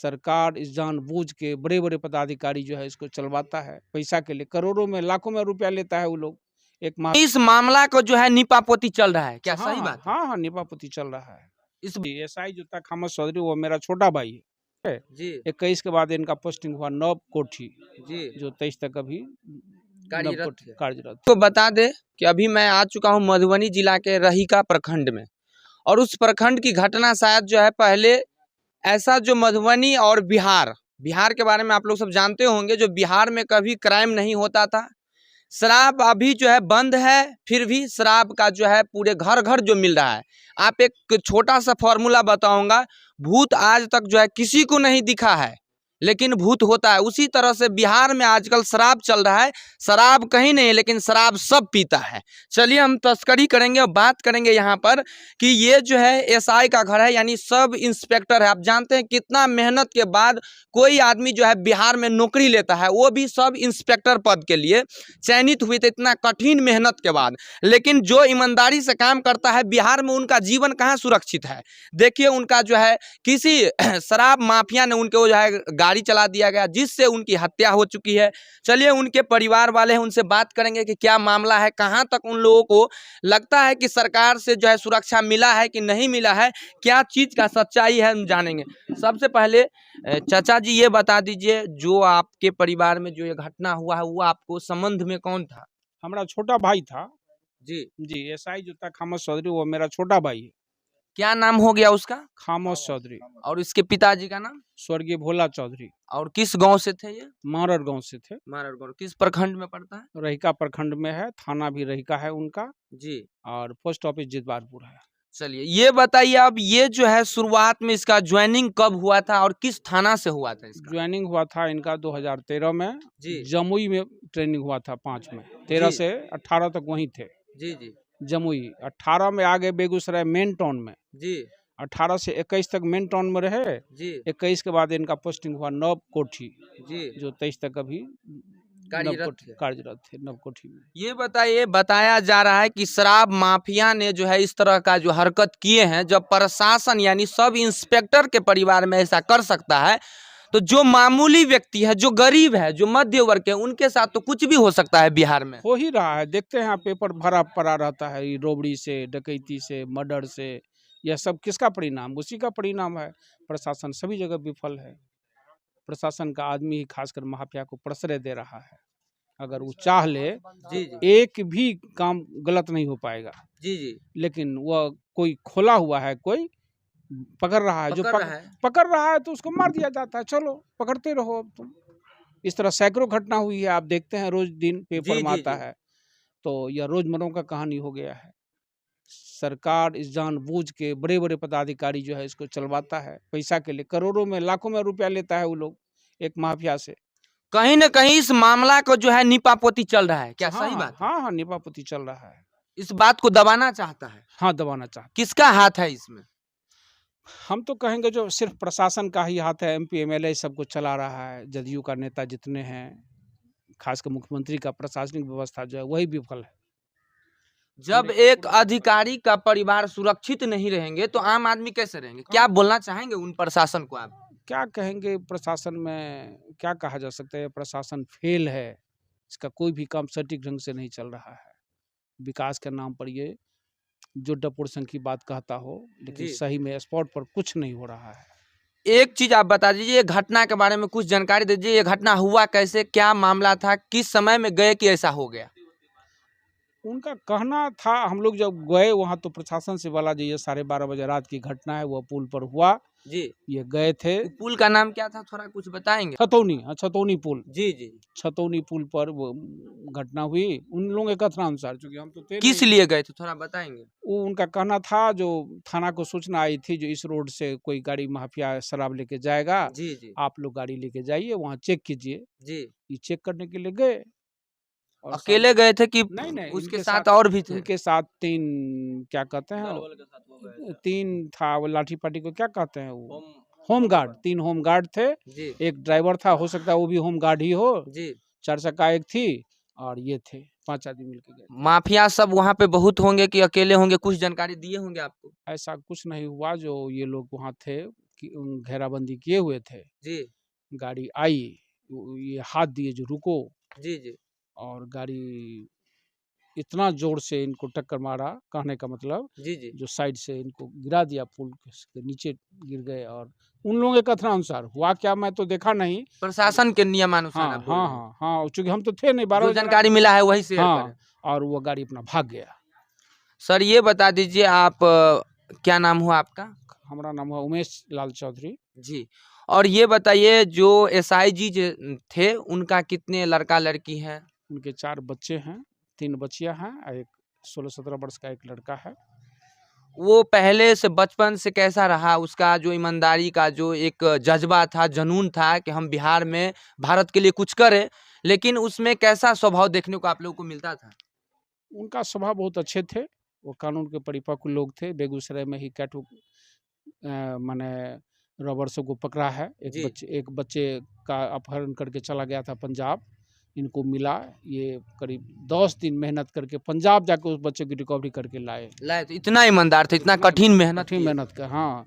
सरकार इस जानबूझ के बड़े-बड़े पदाधिकारी जो है इसको चलवाता है पैसा के लिए, करोड़ों में लाखों में रुपया लेता है वो लोग। इस मामला को जो है नीपापोती चल रहा है, क्या सही बात है? हाँ, नीपापोती चल रहा है। इस एसआई जो था खामोश चौधरी, वो मेरा छोटा भाई है जी। 21 के बाद इनका पोस्टिंग हुआ नव कोठी जी, जो 23 तक अभी कार्यरत। तो बता दे कि अभी मैं आ चुका हूँ मधुबनी जिला के रहिका प्रखंड में, और उस प्रखंड की घटना शायद जो है पहले ऐसा जो मधुबनी और बिहार के बारे में आप लोग सब जानते होंगे, जो बिहार में कभी क्राइम नहीं होता था। शराब अभी जो है बंद है, फिर भी शराब का जो है पूरे घर घर जो मिल रहा है। आप एक छोटा सा फॉर्मूला बताऊंगा, भूत आज तक जो है किसी को नहीं दिखा है, लेकिन भूत होता है। उसी तरह से बिहार में आजकल शराब चल रहा है, शराब कहीं नहीं लेकिन शराब सब पीता है। चलिए हम तस्करी करेंगे और बात करेंगे यहाँ पर कि ये जो है एसआई का घर है, यानी सब इंस्पेक्टर है। आप जानते हैं कितना मेहनत के बाद कोई आदमी जो है बिहार में नौकरी लेता है, वो भी सब इंस्पेक्टर पद के लिए चयनित हुए थे, इतना कठिन मेहनत के बाद। लेकिन जो ईमानदारी से काम करता है बिहार में, उनका जीवन कहाँ सुरक्षित है। देखिए उनका जो है किसी शराब माफिया ने उनके जो है गाड़ी चला दिया गया, जिससे उनकी हत्या हो चुकी है। चलिए उनके परिवार वाले हैं, उनसे बात करेंगे कि क्या मामला है, कहां तक उन लोगों को लगता है कि सरकार से जो है सुरक्षा मिला है कि नहीं मिला है, क्या चीज का सच्चाई है, हम जानेंगे। सबसे पहले चाचा जी ये बता दीजिए, जो आपके परिवार में जो ये घटना हुआ है वो आपको संबंध में कौन था? हमारा छोटा भाई था जी। एसआई जो था खामोश चौधरी, वो मेरा छोटा भाई है। क्या नाम हो गया उसका? खामोश चौधरी। और इसके पिताजी का नाम? स्वर्गीय भोला चौधरी। और किस गांव से थे ये? मारर गांव से थे। मारर गांव किस प्रखंड में पड़ता है? रहिका प्रखंड में है, थाना भी रहिका है उनका जी, और पोस्ट ऑफिस जितवारपुर है। चलिए ये बताइए, अब ये जो है शुरुआत में इसका ज्वाइनिंग कब हुआ था और किस थाना से हुआ था इसका? ज्वाइनिंग हुआ था इनका 2013 में जी। जमुई में ट्रेनिंग हुआ था 5 में, 13 से 18 तक वहीं थे जी। जमुई। 18 में आ गए बेगूसराय मेन टाउन में जी। 18 से 21 तक मेन टाउन में रहे जी। 21 के बाद इनका पोस्टिंग हुआ नव कोठी जी, जो 23 तक अभी कार्यरत थे नव कोठी में। ये बताइए, बताया जा रहा है कि शराब माफिया ने जो है इस तरह का जो हरकत किए हैं, जब प्रशासन यानी सब इंस्पेक्टर के परिवार में ऐसा कर सकता है, तो जो मामूली व्यक्ति है, जो गरीब है, जो मध्य वर्ग है, उनके साथ तो कुछ भी हो सकता है। बिहार में हो ही रहा है, देखते हैं पेपर भरा पड़ा रहता है, रोबड़ी से, डकैती से, मर्डर से, यह सब किसका परिणाम? उसी का परिणाम है। प्रशासन सभी जगह विफल है। प्रशासन का आदमी ही खासकर माफिया को प्रश्रय दे रहा है। अगर वो चाह ले जी, एक भी काम गलत नहीं हो पाएगा जी। लेकिन वह कोई खोला हुआ है, कोई पकड़ रहा है, पकड़ रहा है तो उसको मार दिया जाता है। चलो पकड़ते रहो अब तुम। इस तरह सैकड़ों घटना हुई है, आप देखते हैं रोज दिन पेपर में आता है। तो यह रोजमर्रा का कहानी हो गया है। सरकार इस जानबूझ के बड़े-बड़े पदाधिकारी जो है इसको चलवाता है पैसा के लिए, करोड़ों में लाखों में रुपया लेता है वो लोग एक माफिया से। कहीं न कहीं इस मामला को जो है नीपापोती चल रहा है, क्या सही बात है? हाँ, नीपापोती चल रहा है। इस बात को दबाना चाहता है? हाँ, दबाना चाहता है। किसका हाथ है इसमें? हम तो कहेंगे जो सिर्फ प्रशासन का ही हाथ है। एमपी एमएलए सबको चला रहा है। जदयू का नेता जितने हैं, खासकर मुख्यमंत्री का प्रशासनिक व्यवस्था जो है वही विफल है। जब एक अधिकारी का परिवार सुरक्षित नहीं रहेंगे तो आम आदमी कैसे रहेंगे? क्या बोलना चाहेंगे उन प्रशासन को आप? क्या कहेंगे, प्रशासन में क्या कहा जा सकता है? प्रशासन फेल है। इसका कोई भी काम सटीक ढंग से नहीं चल रहा है। विकास के नाम पर ये जो डपुर संघ की बात कहता हो, लेकिन सही में स्पॉट पर कुछ नहीं हो रहा है। एक चीज आप बता दीजिए, घटना के बारे में कुछ जानकारी दीजिए। ये घटना हुआ कैसे, क्या मामला था, किस समय में गए कि ऐसा हो गया? उनका कहना था, हम लोग जब गए वहाँ तो प्रशासन से बोला जी ये 12:30 बजे रात की घटना है, वो पुल पर हुआ जी। ये गए थे। पुल का नाम क्या था, थोड़ा कुछ बताएंगे? छतौनी पुल जी। छतौनी पुल पर वो घटना हुई उन लोगों के कथनानुसार, चूंकि हम तो किस लिए गए थे थोड़ा बताएंगे? वो उनका कहना था, जो थाना को सूचना आई थी जो इस रोड से कोई गाड़ी माफिया शराब लेके जाएगा जी। आप लोग गाड़ी लेके जाइए, वहाँ चेक कीजिए जी। ये चेक करने के लिए गए। अकेले गए थे कि नहीं, उसके साथ और भी थे? उनके साथ 3 क्या कहते हैं, 3 था वो लाठी पाटी को क्या कहते हैं, वो होमगार्ड, 3 होमगार्ड थे जी। एक ड्राइवर था, हो सकता है वो भी होमगार्ड ही हो जी। 4 चक्का एक थी और ये थे 5 आदमी मिलकर गए। माफिया सब वहाँ पे बहुत होंगे कि अकेले होंगे, कुछ जानकारी दिए होंगे आपको? ऐसा कुछ नहीं हुआ, जो ये लोग वहाँ थे घेराबंदी किए हुए थे। जी गाड़ी आई, ये हाथ दिए जो रुको, जी जी और गाड़ी इतना जोर से इनको टक्कर मारा, कहने का मतलब जी जी जो साइड से इनको गिरा दिया, पुल के नीचे गिर गए। और उन लोगों के कथनानुसार हुआ क्या, मैं तो देखा नहीं। प्रशासन के नियमानुसार हाँ आप बोल हाँ रहे हैं। हाँ हाँ, चूंकि हम तो थे नहीं, 12 जो बजे जानकारी मिला है वही शेयर करें। हाँ, और वो गाड़ी अपना भाग गया। सर ये बता दीजिए आप क्या नाम हुआ आपका? हमारा नाम है उमेश लाल चौधरी। जी, और ये बताइए जो एसआईजी थे उनका कितने लड़का लड़की हैं? उनके 4 बच्चे हैं, 3 बच्चियां हैं और एक 16-17 वर्ष का एक लड़का है। वो पहले से बचपन से कैसा रहा, उसका जो ईमानदारी का जो एक जज्बा था, जुनून था कि हम बिहार में भारत के लिए कुछ करें, लेकिन उसमें कैसा स्वभाव देखने को आप लोगों को मिलता था? उनका स्वभाव बहुत अच्छे थे, वो कानून के परिपक्व लोग थे। बेगूसराय में ही कैटो माने रॉबर्सों को पकड़ा है। जी एक बच्चे का अपहरण करके चला गया था पंजाब, इनको मिला। ये करीब 10 दिन मेहनत करके पंजाब जाके उस बच्चे की रिकवरी करके लाए। लाए तो इतना ईमानदार थे, इतना कठिन मेहनत कठिन किए। मेहनत का, हाँ,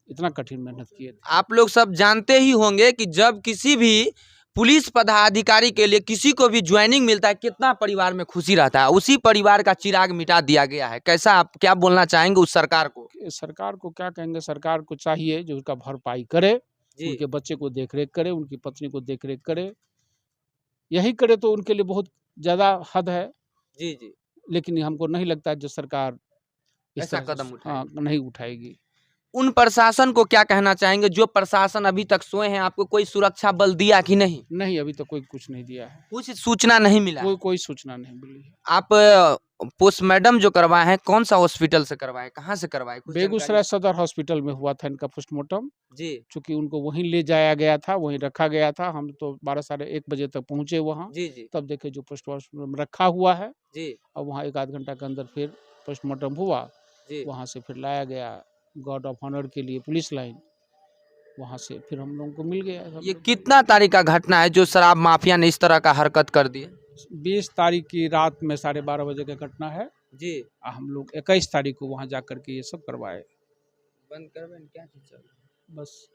इतना कठिन मेहनत किए थे। आप लोग सब जानते ही होंगे कि जब किसी भी पुलिस पदाधिकारी के लिए किसी को भी ज्वाइनिंग मिलता है, कितना परिवार में खुशी रहता है। उसी परिवार का चिराग मिटा दिया गया है। कैसा, आप क्या बोलना चाहेंगे उस सरकार को? सरकार को क्या कहेंगे, सरकार को चाहिए जो उसका भरपाई करे, जी उनके बच्चे को देखरेख करे, उनकी पत्नी को देखरेख करे। यही करे तो उनके लिए बहुत ज़्यादा हद है। जी जी, लेकिन हमको नहीं लगता है जो सरकार इस ऐसा तरह कदम से उठाएगी। नहीं उठाएगी। उन प्रशासन को क्या कहना चाहेंगे जो प्रशासन अभी तक सोए हैं? आपको कोई सुरक्षा बल दिया कि नहीं? नहीं, अभी तक कोई कुछ नहीं दिया है, कुछ सूचना नहीं मिला है? कोई सूचना नहीं मिली है। आप पोस्टमार्टम जो करवाए हैं कौन सा हॉस्पिटल से करवाए, कहाँ से करवाए, कुछ बेगूसराय जानकारी? सदर हॉस्पिटल में हुआ था इनका पोस्टमार्टम। जी चूँकि उनको वहीं ले जाया गया था, वहीं रखा गया था। हम तो 12 साढ़े 1 बजे तक पहुँचे वहाँ, जी जी तब देखे जो पोस्टमार्टम रखा हुआ है। जी और वहाँ 1 आध घंटा के अंदर फिर पोस्टमार्टम हुआ। जी। वहाँ से फिर लाया गया गार्ड ऑफ ऑनर के लिए पुलिस लाइन, वहाँ से फिर हम लोगों को मिल गया सब ये लोग। कितना तारीख का घटना है जो शराब माफिया ने इस तरह का हरकत कर दी है? 20 तारीख की रात में 12:30 बजे का घटना है। जी, हम लोग 21 तारीख को वहाँ जा करके ये सब करवाए। बंद करवे क्या चल बस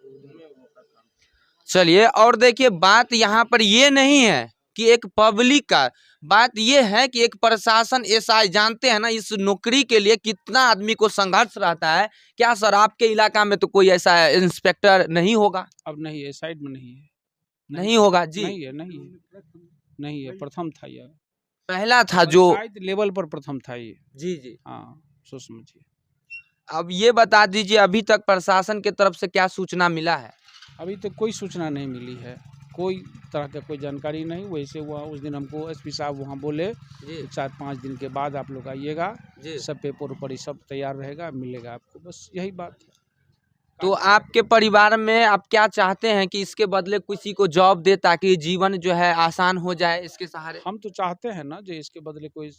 चलिए, और देखिए बात यहाँ पर ये नहीं है कि एक पब्लिक का, बात ये है कि एक प्रशासन एसआई, जानते हैं ना इस नौकरी के लिए कितना आदमी को संघर्ष रहता है। क्या सर आपके इलाका में तो कोई ऐसा इंस्पेक्टर नहीं होगा? अब नहीं है, साइड में नहीं है। नहीं होगा जी? नहीं है, नहीं है, नहीं है, प्रथम था यह। पहला था जो, पंचायत लेवल पर प्रथम था ये। जी जी। हाँ, सोच समझिए। अब ये बता दीजिए अभी तक प्रशासन की तरफ से क्या सूचना मिला है? अभी तक कोई सूचना नहीं मिली है, कोई तरह का कोई जानकारी नहीं। वैसे हुआ उस दिन हमको एसपी साहब वहाँ बोले जी 4-5 दिन के बाद आप लोग आइएगा, जी। सब पेपर ऊपर सब तैयार रहेगा, मिलेगा आपको, बस यही बात है। तो आपके परिवार में आप क्या चाहते हैं कि इसके बदले किसी को जॉब दे ताकि जीवन जो है आसान हो जाए इसके सहारे? हम तो चाहते हैं ना जो इसके बदले कोई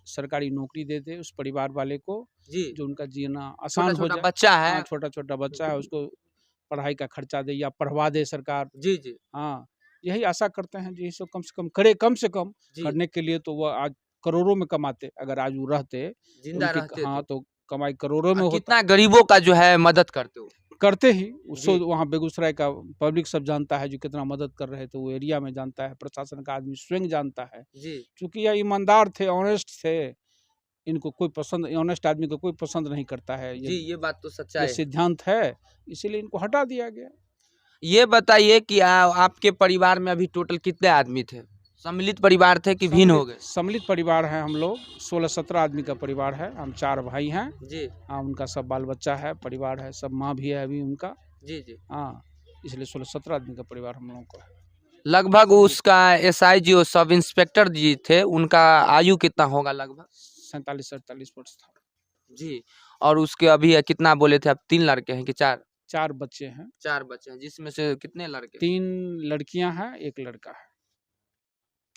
सरकारी नौकरी दे दे उस परिवार वाले को, जी, जो उनका जीना छोटा आसान हो छोटा जाए। बच्चा हाँ, है। छोटा छोटा बच्चा है, उसको पढ़ाई का खर्चा दे या पढ़वा दे सरकार। जी जी हाँ, यही आशा करते हैं, यही सब कम से कम करे। कम से कम जी, करने के लिए तो वह आज करोड़ों में कमाते, अगर आज वो रहते जिंदा उनकी, रहते हाँ, तो तो कमाई करोड़ों में होता। कितना गरीबों का जो है मदद करते हो? करते ही उसको जी। वहाँ बेगूसराय का पब्लिक सब जानता है जो कितना मदद कर रहे थे, वो एरिया में जानता है, प्रशासन का आदमी स्वयं जानता है। जी क्योंकि यह ईमानदार थे, ऑनेस्ट थे, इनको कोई पसंद, ऑनेस्ट आदमी को कोई पसंद नहीं करता है। जी, ये बात तो ये सच्चाई है। सिद्धांत है, इसीलिए इनको हटा दिया गया। ये बताइए कि आपके परिवार में अभी टोटल कितने आदमी थे? सम्मिलित परिवार थे कि भिन्न हो गए? सम्मिलित परिवार है हम लोग, 16-17 आदमी का परिवार है। हम 4 भाई हैं। जी हाँ, उनका सब बाल बच्चा है, परिवार है, सब माँ भी है अभी उनका। जी जी। हाँ, इसलिए 16-17 आदमी का परिवार हम लोगों का है। लगभग उसका एसआई जो सब इंस्पेक्टर जी थे उनका आयु कितना होगा लगभग? 47-48 वर्ष था। जी, और उसके अभी कितना बोले थे आप, 3 लड़के हैं कि 4? 4 बच्चे हैं, 4 बच्चे हैं, जिसमें से कितने लड़के? 3 लड़कियां हैं, 1 लड़का है।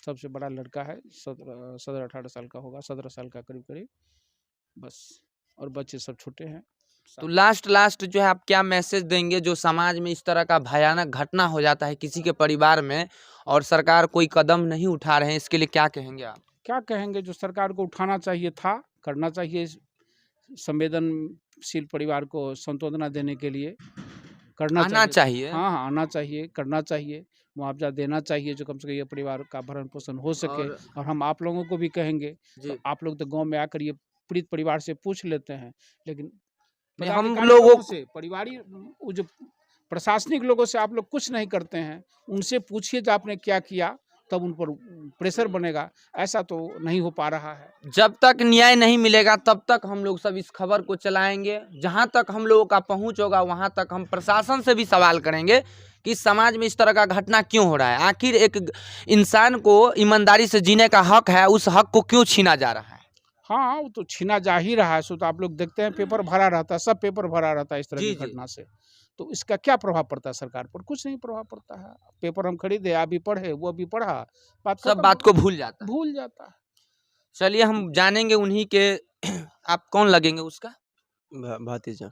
सबसे बड़ा लड़का है, 17-18 साल का होगा, 17 साल का करीब करीब, बस। और बच्चे सब छोटे हैं। तो लास्ट जो है आप क्या मैसेज देंगे जो समाज में इस तरह का भयानक घटना हो जाता है किसी के परिवार में और सरकार कोई कदम नहीं उठा रहे हैं, इसके लिए क्या कहेंगे आप? क्या कहेंगे, जो सरकार को उठाना चाहिए था, करना चाहिए। संवेदनशील परिवार को सांत्वना देने के लिए करना आना चाहिए। हाँ हाँ, आना चाहिए, करना चाहिए, मुआवजा देना चाहिए, जो कम से कम ये परिवार का भरण पोषण हो सके। और हम आप लोगों को भी कहेंगे, तो जी आप लोग तो गांव में आकर ये पीड़ित परिवार से पूछ लेते हैं, लेकिन नहीं, हम पदाधिकारी लोगों लोगों से, परिवारी वो जो प्रशासनिक लोगों से आप लोग कुछ नहीं करते हैं, उनसे पूछिए जो आपने क्या किया, तब उन पर प्रेशर बनेगा। ऐसा तो नहीं हो पा रहा है। जब तक न्याय नहीं मिलेगा तब तक हम लोग सब इस खबर को चलाएंगे। जहां तक हम लोगों का पहुंच होगा वहां तक हम प्रशासन से भी सवाल करेंगे कि समाज में इस तरह का घटना क्यों हो रहा है। आखिर एक इंसान को ईमानदारी से जीने का हक है, उस हक को क्यों छीना जा रहा है। हाँ, वो तो छीना जा ही रहा है। सो तो आप लोग देखते हैं पेपर भरा रहता है, सब पेपर भरा रहता है इस तरह जी की जी। घटना से। तो इसका क्या प्रभाव पड़ता है सरकार पर? कुछ नहीं प्रभाव पड़ता है। पेपर हम खरीदे, अभी पढ़े, वो अभी पढ़ा, बात सब खत्म बात हो को गई, भूल जाता है। भूल जाता है। चलिए हम जानेंगे उन्हीं के आप कौन लगेंगे उसका? भतीजा।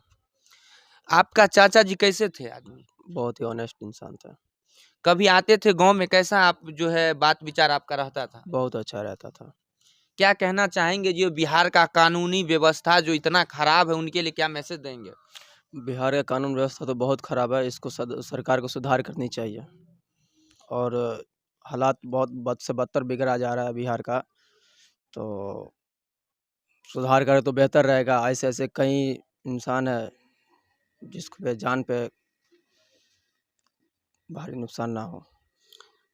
आपका चाचा जी कैसे थे आदमी? बहुत ही ऑनेस्ट इंसान था। कभी आते थे गांव में? कैसा आप जो है बात विचार आपका रहता था? बहुत अच्छा रहता था। क्या कहना चाहेंगे जो बिहार का कानूनी व्यवस्था जो इतना खराब है, उनके लिए क्या मैसेज देंगे? बिहार का कानून व्यवस्था तो बहुत ख़राब है, इसको सरकार को सुधार करनी चाहिए। और हालात बहुत बद से बदतर बिगड़ा जा रहा है बिहार का, तो सुधार करे तो बेहतर रहेगा। ऐसे-ऐसे कई इंसान है जिसको पे जान पे भारी नुकसान ना हो।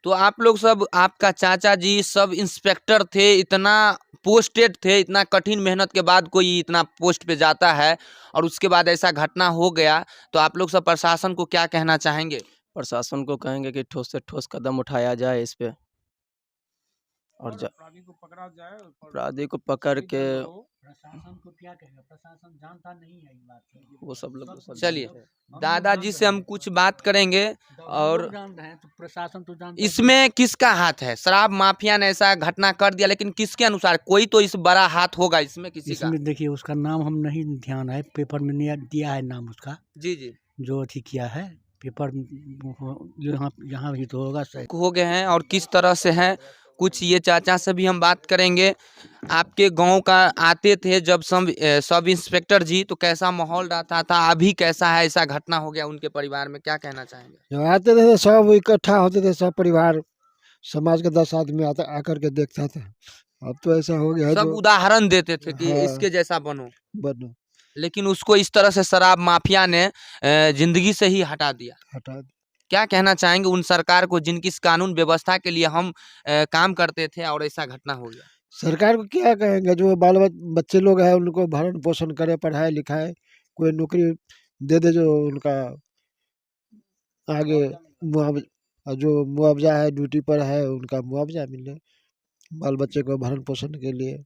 तो आप लोग सब, आपका चाचा जी सब इंस्पेक्टर थे, इतना पोस्टेड थे, इतना कठिन मेहनत के बाद कोई इतना पोस्ट पे जाता है और उसके बाद ऐसा घटना हो गया, तो आप लोग सब प्रशासन को क्या कहना चाहेंगे? प्रशासन को कहेंगे कि ठोस से ठोस कदम उठाया जाए इस पे, और अपराधी को पकड़ा जाए, अपराधी को पकड़ के प्रशासन को क्या कहेगा, प्रशासन जानता नहीं है ये बात को। वो सब लोग चलिए हम लोग दादाजी जान से हम रहे हैं। कुछ बात करेंगे। हम और लोग जान रहे हैं तो प्रशासन तो जानता है। इसमें किसका हाथ है? शराब माफिया ने ऐसा घटना कर दिया, लेकिन किसके अनुसार? कोई तो इस बड़ा हाथ होगा इसमें किसी का। इसमें देखिए उसका नाम हम नहीं ध्यान है, पेपर में नहीं दिया है नाम उसका, जी जी। जो अथी किया है पेपर यहाँ यहाँ भी तो होगा सही। हो गए हैं और किस तरह से हैं, कुछ ये चाचा से भी हम बात करेंगे। आपके गांव का आते थे जब सब इंस्पेक्टर जी, तो कैसा माहौल रहता था, अभी कैसा है? ऐसा घटना हो गया उनके परिवार में, क्या कहना चाहेंगे? जब आते थे सब इकट्ठा होते थे, सब परिवार समाज के 10 आदमी आकर के देखता था। अब तो ऐसा हो गया है सब जो उदाहरण देते थे कि हाँ। इसके जैसा बनो, बनो लेकिन उसको इस तरह से शराब माफिया ने जिंदगी से ही हटा दिया। हटा दे। क्या कहना चाहेंगे उन सरकार को जिनकी इस कानून व्यवस्था के लिए हम काम करते थे और ऐसा घटना हो गया? सरकार को क्या कहेंगे, जो बच्चे लोग हैं उनको भरण पोषण करे, पढ़ाए लिखाए, कोई नौकरी दे दे, जो उनका आगे जो मुआवजा है, ड्यूटी पर है उनका मुआवजा मिले, बाल बच्चे को भरण पोषण के लिए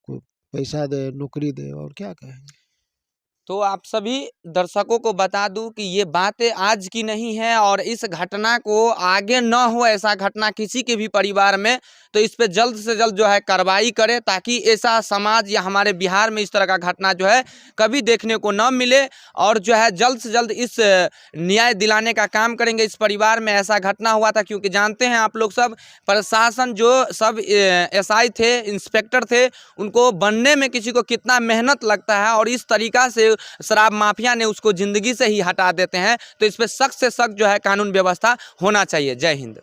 कोई पैसा दे, नौकरी दे, और क्या कहेंगे। तो आप सभी दर्शकों को बता दूं कि ये बातें आज की नहीं है, और इस घटना को आगे न हो ऐसा घटना किसी के भी परिवार में, तो इस पे जल्द से जल्द जो है कार्रवाई करें, ताकि ऐसा समाज या हमारे बिहार में इस तरह का घटना जो है कभी देखने को न मिले। और जो है जल्द से जल्द इस न्याय दिलाने का काम करेंगे। इस परिवार में ऐसा घटना हुआ था, क्योंकि जानते हैं आप लोग सब, प्रशासन जो सब एसआई थे, इंस्पेक्टर थे, उनको बनने में किसी को कितना मेहनत लगता है, और इस तरीका से शराब माफिया ने उसको जिंदगी से ही हटा देते हैं। तो इस पे सख्त से सख्त जो है कानून व्यवस्था होना चाहिए। जय हिंद।